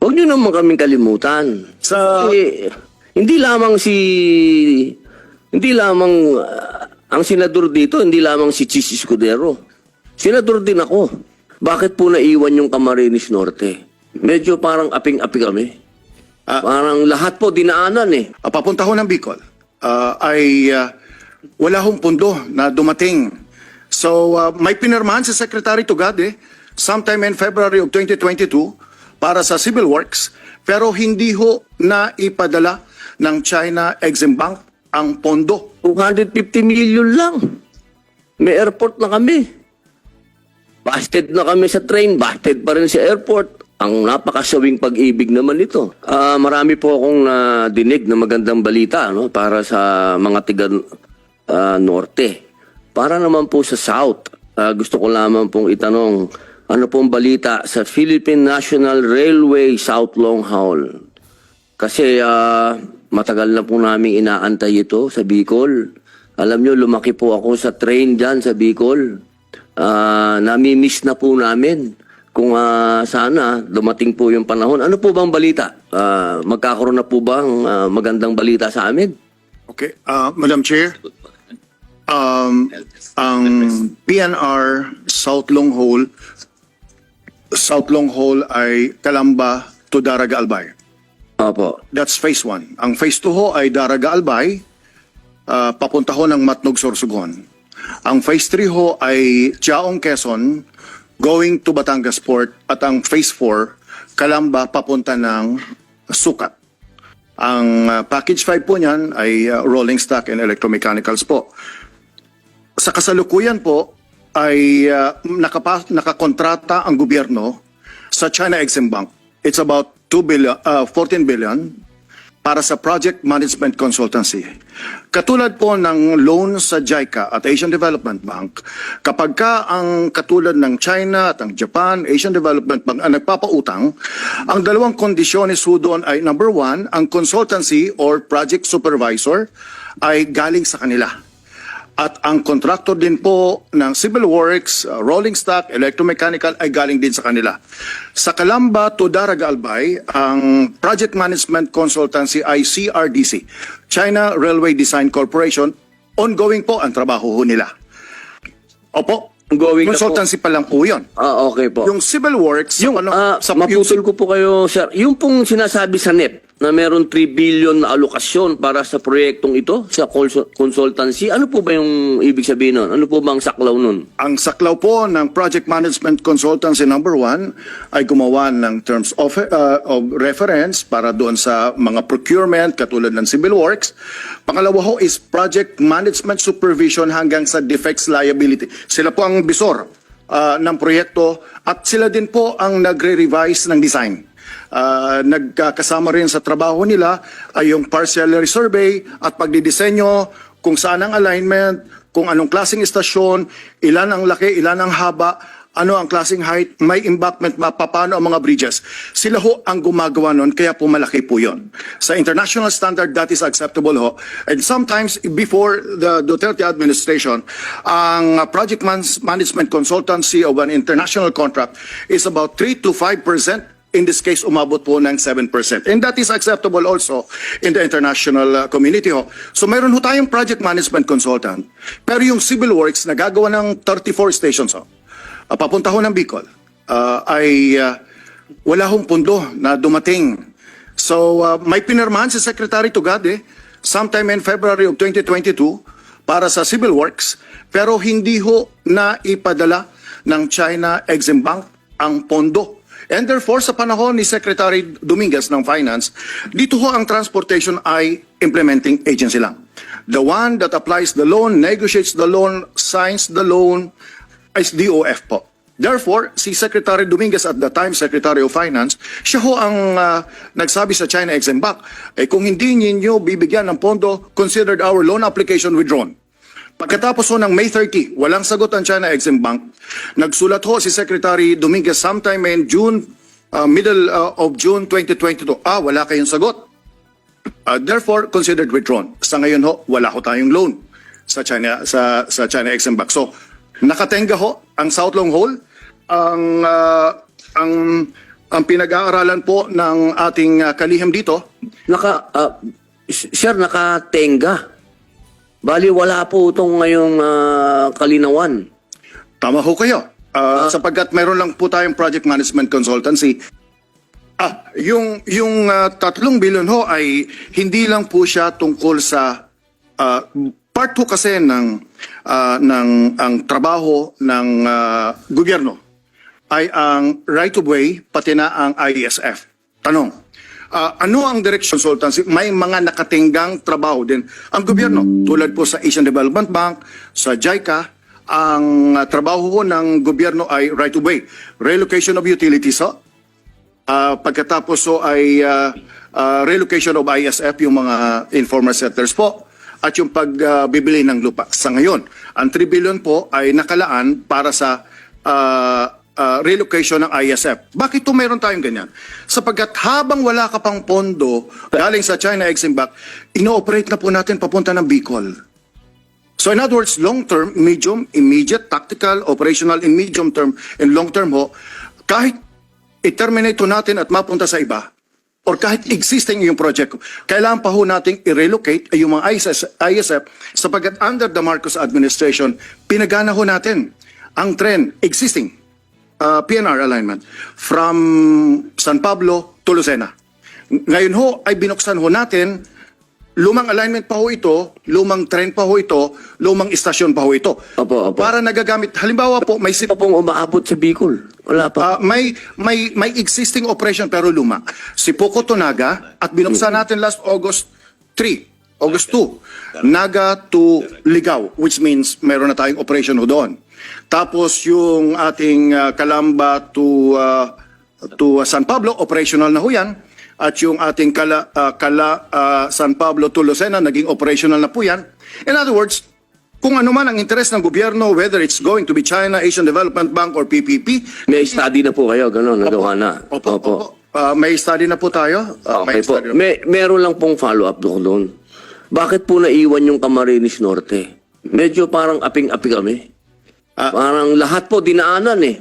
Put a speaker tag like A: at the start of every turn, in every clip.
A: Huwag niyo naman kaming kalimutan. Kasi, hindi lamang ang senador dito, hindi lamang si Chis Escudero. Senador din ako. Bakit po naiwan yung Camarines Norte? Medyo parang aping-api kami. Parang lahat po dinaanan eh.
B: Papunta ho ng Bicol ay wala hong pundo na dumating. So may pinirmahan si Secretary Tugade sometime in February of 2022 para sa Civil Works, pero hindi ho na ipadala ng China Exim Bank ang pondo.
A: 250 million lang. May airport na kami. Busted na kami sa train, busted pa rin sa airport. Ang napakasawing pag-ibig naman ito. Marami po akong dinig na magandang balita para sa mga tiga Norte. Para naman po sa South, gusto ko lamang pong itanong, ano pong balita sa Philippine National Railway South Long Haul? Kasi matagal na po namin inaantay ito sa Bicol. Alam nyo, lumaki po ako sa train dyan sa Bicol. Nami-miss na po namin. Kung sana dumating po yung panahon. Ano po bang balita? Magkakaroon na po bang magandang balita sa amin?
B: Okay, Madam Chair, ang PNR South Long Haul ay Calamba to Daraga Albay.
A: Opo.
B: That's phase 1. Ang phase 2 ho ay Daraga Albay, papunta ho ng Matnog, Sorsogon. Ang phase 3 ho ay Chaong, Quezon, going to Batangas Port, at ang phase 4, Calamba papunta ng Sucat. Ang package 5 po niyan ay rolling stock and electromechanicals po. Sa kasalukuyan po ay nakakontrata ang gobyerno sa China Exim Bank. It's about 14 billion para sa project management consultancy. Katulad po ng loan sa JICA at Asian Development Bank, kapag ka ang katulad ng China at ang Japan, Asian Development Bank ang nagpapautang, ang dalawang kondisyones ho doon ay number 1, ang consultancy or project supervisor ay galing sa kanila. At ang contractor din po ng civil works, rolling stock, electromechanical ay galing din sa kanila. Sa Calamba to Daraga Albay, ang project management consultancy ay CRDC, China Railway Design Corporation. Ongoing po ang trabaho ho nila. Opo,
A: Ongoing na
B: consultancy pa lang po yun.
A: Okay po.
B: Yung civil works,
A: Maputol ko po kayo, sir. Yung pong sinasabi sa NEP na meron 3 billion na alokasyon para sa proyektong ito, sa consultancy, ano po ba yung ibig sabihin nun? Ano po ba ang saklaw nun?
B: ang saklaw po ng project management consultancy number 1 ay gumawa ng terms of reference para doon sa mga procurement katulad ng civil works. Pangalawa ho is project management supervision hanggang sa defects liability. Sila po ang bisor ng proyekto at sila din po ang nagre-revise ng design. Nagkakasama rin sa trabaho nila ay yung parcellary survey at pagdidisenyo, kung saan ang alignment, kung anong klaseng istasyon, ilan ang laki, ilan ang haba, ano ang klaseng height, may embankment ba, paano ang mga bridges. Sila ho ang gumagawa nun, kaya po malaki po yun. Sa international standard, that is acceptable ho. And sometimes, before the Duterte administration, ang project management consultancy of an international contract is about 3 to 5%. In this case, umabot po ng 7%. And that is acceptable also in the international community ho. So mayroon ho tayong project management consultant. Pero yung civil works na gagawa ng 34 stations ho, papunta ho ng Bicol, ay wala hong pundo na dumating. So may pinirmahan si Secretary Tugade sometime in February of 2022 para sa civil works, pero hindi ho na ipadala ng China Exim Bank ang pondo. And therefore, sa panahon ni Secretary Dominguez ng Finance, dito ho ang transportation ay implementing agency lang. The one that applies the loan, negotiates the loan, signs the loan, is DOF po. Therefore, si Secretary Dominguez at the time, Secretary of Finance, siya ho ang nagsabi sa China Exim Bank, kung hindi ninyo bibigyan ng pondo, considered our loan application withdrawn. Pagkatapos ho ng May 30, walang sagot ang China Exim Bank. Nagsulat ho si Secretary Dominguez sometime in June, middle of June 2022. Wala kayong sagot. Therefore, considered withdrawn. Sa ngayon ho, wala ho tayong loan sa China Exim Bank. So, nakatenga ho ang South Long Haul, ang Ang pinag-aaralan po ng ating kalihim dito,
A: Sir, nakatenga. Bali, wala po itong ngayong kalinawan.
B: tama ho kayo. Sapagkat meron lang po tayong project management consultancy. Yung 3 billion ho ay hindi lang po siya tungkol sa part ho kasi ng ang trabaho ng gobyerno ay ang right of way pati na ang ISF. Tanong, ano ang direction consultancy? May mga nakatinggang trabaho din ang gobyerno tulad po sa Asian Development Bank, sa JICA. Ang trabaho ho ng gobyerno ay right of way, relocation of utilities ho. Pagkatapos so ay relocation of ISF, yung mga informal settlers po, at yung pagbibili ng lupa. Sa ngayon, ang 3 billion po ay nakalaan para sa relocation ng ISF. Bakit to meron tayong ganyan? Sapagkat habang wala ka pang pondo galing sa China Exim Bank, ino-operate na po natin papunta ng Bicol. So in other words, long-term, medium, immediate, tactical, operational in medium term, and long-term ho, kahit i-terminate to natin at mapunta sa iba, or kahit existing yung project, kailangan pa ho nating i-relocate yung mga ISF sapagkat under the Marcos administration, pinagana ho natin ang trend existing PNR alignment from San Pablo to Lucena. Ngayon ho ay binuksan ho natin, lumang alignment pa ho ito, lumang train pa ho ito, lumang istasyon pa ho ito.
A: Opo.
B: Para nagagamit, halimbawa po, may
A: Pa pong umaabot sa Bicol. Wala pa.
B: may existing operation pero luma. Si Poco to Naga at binuksan natin last August 3, August 2. Naga to Ligao, which means meron na tayong operation ho doon. Tapos yung ating Calamba to San Pablo, operational na ho yan. At yung ating San Pablo to Lucena, naging operational na po yan. In other words, kung ano man ang interes ng gobyerno, whether it's going to be China, Asian Development Bank, or PPP.
A: May study na po kayo, gano'n, nagawa na.
B: Opo. May study na po tayo.
A: Okay po. Meron lang pong follow-up doon. Bakit po naiwan yung Camarines Norte? Medyo parang aping-api kami. Parang lahat po dinaanan eh.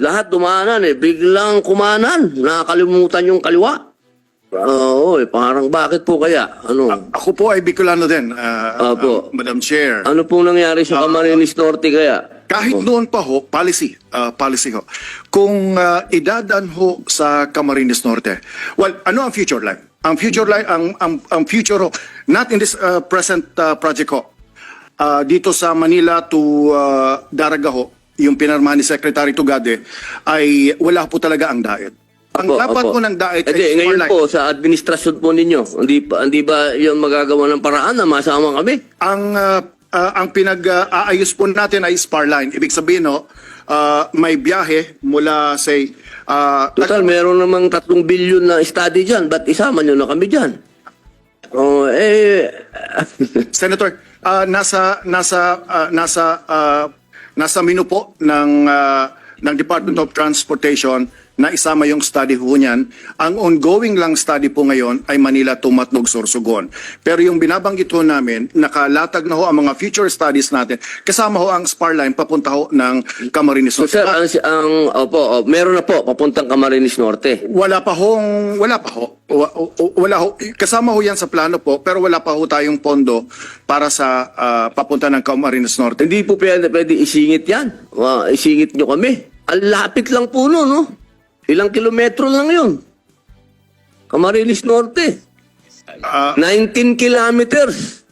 A: Lahat dumaanan eh. Biglang kumanan. Nakakalimutan yung kaliwa. Parang bakit po kaya? Ano?
B: Ako po ay Bicolano din,
A: Opo.
B: Madam Chair.
A: Ano po nangyari sa Camarines Norte kaya?
B: Kahit noon pa ho, policy ho. Kung idadaan ho sa Camarines Norte, well, ano ang future line? Ang future line, ang future ho, not in this present project ho, dito sa Manila to Daraga ho, yung pinarma ni Secretary Tugade, ay wala po talaga ang daet. Ang dapat po ng daet ay
A: ngayon po, sa administrasyon po ninyo, hindi ba yung magagawa ng paraan na masama kami?
B: Ang pinag-aayos po natin ay spar line. Ibig sabihin, no, may biyahe mula, say...
A: Total, meron namang 3 billion na study dyan. Ba't isama nyo na kami dyan?
B: Senator, nasa menu po ng Department of Transportation na isama yung study ho niyan. Ang ongoing lang study po ngayon ay Manila to Matnog, Sorsogon. Pero yung binabanggit ho namin, nakalatag na ho ang mga future studies natin. Kasama ho ang spar line papunta ho ng Camarines Norte.
A: So, sir, meron na po papuntang Camarines Norte.
B: Wala pa ho. Kasama ho yan sa plano po, pero wala pa ho tayong pondo para sa papunta ng Camarines Norte.
A: Hindi po pwede isingit yan. Isingit nyo kami. Ang lapit lang po no? Ilang kilometro lang yun. Camarines Norte. 19 kilometers.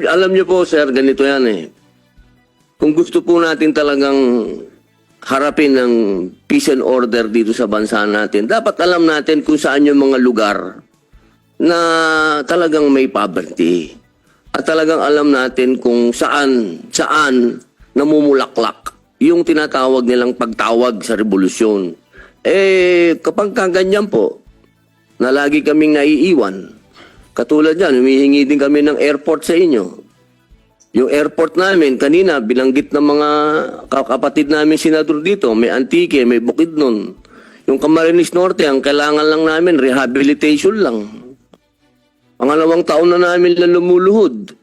A: Alam niyo po, sir, ganito yan eh. Kung gusto po natin talagang harapin ng peace and order dito sa bansa natin, dapat alam natin kung saan yung mga lugar na talagang may poverty. At talagang alam natin kung saan namumulaklak yung tinatawag nilang pagtawag sa revolusyon. Kapag kaganyan po, na lagi kaming naiiwan, katulad yan, humihingi din kami ng airport sa inyo. Yung airport namin, kanina, bilanggit ng mga kapatid namin senador dito, may Antique, may Bukidnon. Yung Camarines Norte, ang kailangan lang namin, rehabilitation lang. Pangalawang taon na namin lang lumuluhod.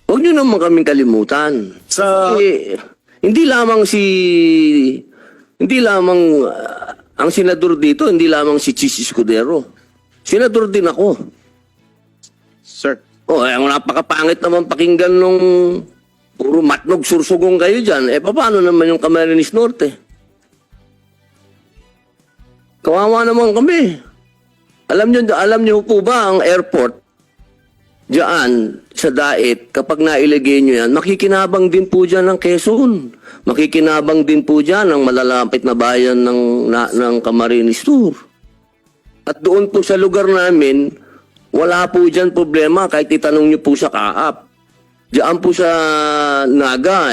A: Huwag nyo naman kaming kalimutan. Hindi lamang ang senador dito, hindi lamang si Chis Escudero. Senador din ako.
B: Sir.
A: Oh, ang napakapangit naman pakinggan nung puro matnog sursugong kayo dyan. Paano naman yung Camarines Norte? Kawawa naman kami. Alam niyo po ba ang airport diyan sa Dait, kapag nailagay nyo yan, makikinabang din po dyan ng Quezon. Makikinabang din po dyan ang malalapit na bayan ng Camarines Sur. At doon po sa lugar namin, wala po dyan problema kahit itanong nyo po sa Kaap. Diyan po sa Naga,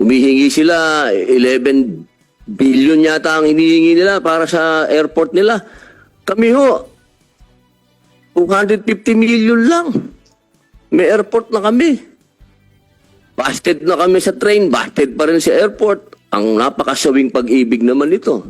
A: humihingi sila 11 billion yata ang hinihingi nila para sa airport nila. Kami ho, 250 million lang. May airport na kami. Busted na kami sa train, busted pa rin sa airport. Ang napakasawing pag-ibig naman ito.